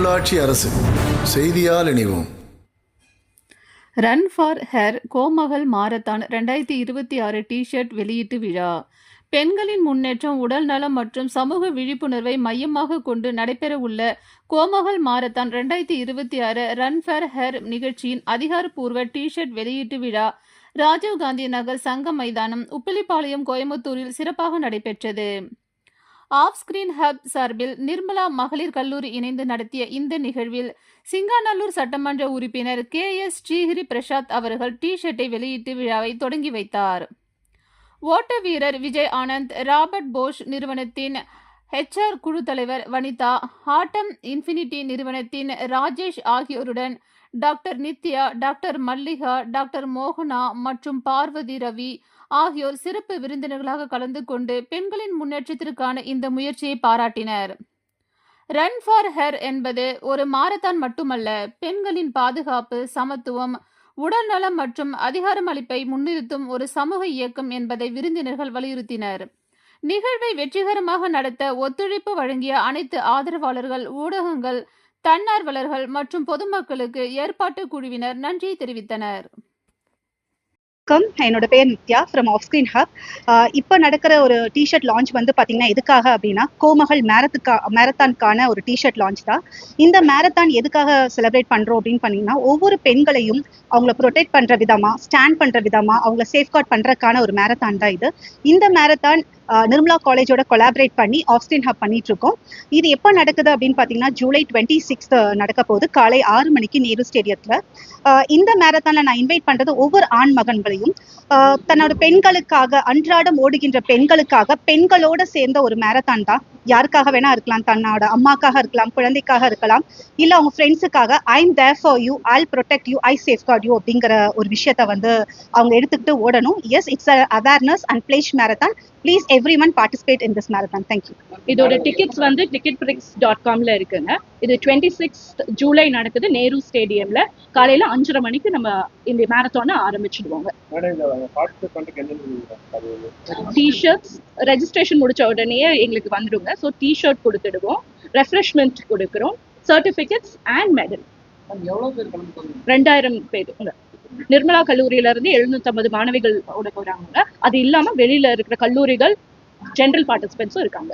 உள்ளாட்சி அரசு செய்தியால் இணைவோம். Run for her Komagal marathon 2026 T-shirt வெளியீட்டு விழா. பெண்களின் முன்னேற்றம், உடல் நலம் மற்றும் சமூக விழிப்புணர்வை மையமாக கொண்டு நடைபெறவுள்ள கோமகள் மாரத்தான் 2026 ரன் ஃபார் ஹெர் நிகழ்ச்சியின் அதிகாரப்பூர்வ டி-ஷர்ட் வெளியீட்டு விழா ராஜீவ்காந்தி நகர் சங்க மைதானம், உப்பிலிப்பாளையம், கோயம்புத்தூரில் சிறப்பாக நடைபெற்றது. ஆஃப் ஸ்கிரீன் ஹப் சார்பில் நிர்மலா மகளிர் கல்லூரி இணைந்து நடத்திய இந்த நிகழ்வில் சிங்காநல்லூர் சட்டமன்ற உறுப்பினர் KS ஸ்ரீஹரி பிரசாத் அவர்கள் டி-ஷர்ட்டை வெளியிட்டு விழாவை தொடங்கி வைத்தார். ஓட்ட வீரர் விஜய் ஆனந்த், ராபர்ட் போஷ் நிறுவனத்தின் HR குழு தலைவர் வனிதா, ஆட்டம் இன்ஃபினிட்டி நிறுவனத்தின் ராஜேஷ் ஆகியோருடன் doctor Nithya, doctor Mallika, doctor மோகனா மற்றும் பார்வதி ரவி ஆகியோர் சிறப்பு விருந்தினர்களாக கலந்து கொண்டு பெண்களின் முன்னேற்றத்திற்கான இந்த முயற்சியை பாராட்டினர். ரன் ஃபார் ஹெர் என்பது ஒரு மாரத்தான் மட்டுமல்ல, பெண்களின் பாதுகாப்பு, சமத்துவம், உடல் நலம் மற்றும் அதிகாரம் அளிப்பை முன்னிறுத்தும் ஒரு சமூக இயக்கம் என்பதை விருந்தினர்கள் வலியுறுத்தினர். நிகழ்வை வெற்றிகரமாக நடத்த ஒத்துழைப்பு வழங்கிய அனைத்து ஆதரவாளர்கள், ஊடகங்கள், தன்னார்வலர்கள் மற்றும் பொதுமக்களுக்கு ஏற்பாட்டு குழுவினர் நன்றியை தெரிவித்தனர். என்னோட பேர் Nithya from Off Screen Hub. இப்போ நடக்கிற ஒரு டிஷர்ட் லான்ச் வந்து பார்த்தீங்கன்னா எதுக்காக அப்படின்னா கோமகள் மேரத்தானுக்கான ஒரு டிஷர்ட் லான்ச் தான். இந்த மேரத்தான் எதுக்காக செலிப்ரேட் பண்ணுறோம் அப்படின்னு பார்த்தீங்கன்னா ஒவ்வொரு பெண்களையும் அவங்கள ப்ரொடெக்ட் பண்ணுற விதமாக, ஸ்டாண்ட் பண்ணுற விதமாக, அவங்கள சேஃப்கார்ட் பண்ணுறதுக்கான ஒரு மேரத்தான் தான் இது. இந்த மேரத்தான் நிர்மலா காலேஜோட கொலாபரேட் பண்ணி ஆஃப் ஸ்கிரீன் ஹப் பண்ணிட்டு இருக்கோம். இது எப்போ நடக்குது அப்படின்னு பார்த்தீங்கன்னா ஜூலை 26 நடக்க போகுது, காலை 6 மணிக்கு நேரு ஸ்டேடியத்தில். இந்த மேரத்தானில் நான் இன்வைட் பண்ணுறது ஒவ்வொரு ஆண் மகன்களையும், தன்னோட பெண்களுக்காக, அன்றாடம் ஓடுகின்ற பெண்களுக்காக, பெண்களோட சேர்ந்த ஒரு மேரத்தான் தான். யாருக்காக வேணா இருக்கலாம், தன்னோட அம்மாக்காக இருக்கலாம், குழந்தைக்காக இருக்கலாம், இல்லை அவங்க ஃப்ரெண்ட்ஸுக்காக. I am there for you, I will protect you, I safeguard you அப்படிங்கிற ஒரு விஷயத்த வந்து அவங்க எடுத்துக்கிட்டு ஓடணும். Yes, it's awareness and flash marathon. Please everyone participate in this marathon. Thank you. இதோட டிக்கெட்ஸ் வந்து ticketbricks.com இருக்குங்க. இது 26 ஜூலை நடக்குது நேரு ஸ்டேடியம்ல. காலையில 5:30 மணிக்கு நம்ம இந்த மேரத்தானை ஆரம்பிச்சிடுவாங்க. டி-ஷர்ட்ஸ் ரெஜிஸ்ட்ரேஷன் முடிச்ச உடனே எங்களுக்கு வந்துடுங்க. ஸோ டி-ஷர்ட் கொடுத்துடுவோம், ரெஃப்ரெஷ்மெண்ட் கொடுக்குறோம், சர்டிஃபிகேட்ஸ் அண்ட் மெடல். 2000 பேர் நிர்மலா கல்லூரியில இருந்து 750 மாணவிகள் போறாங்க. அது இல்லாம வெளியில இருக்கிற கல்லூரிகள், ஜெனரல் பார்ட்டிசிபென்ட்ஸும் இருக்காங்க.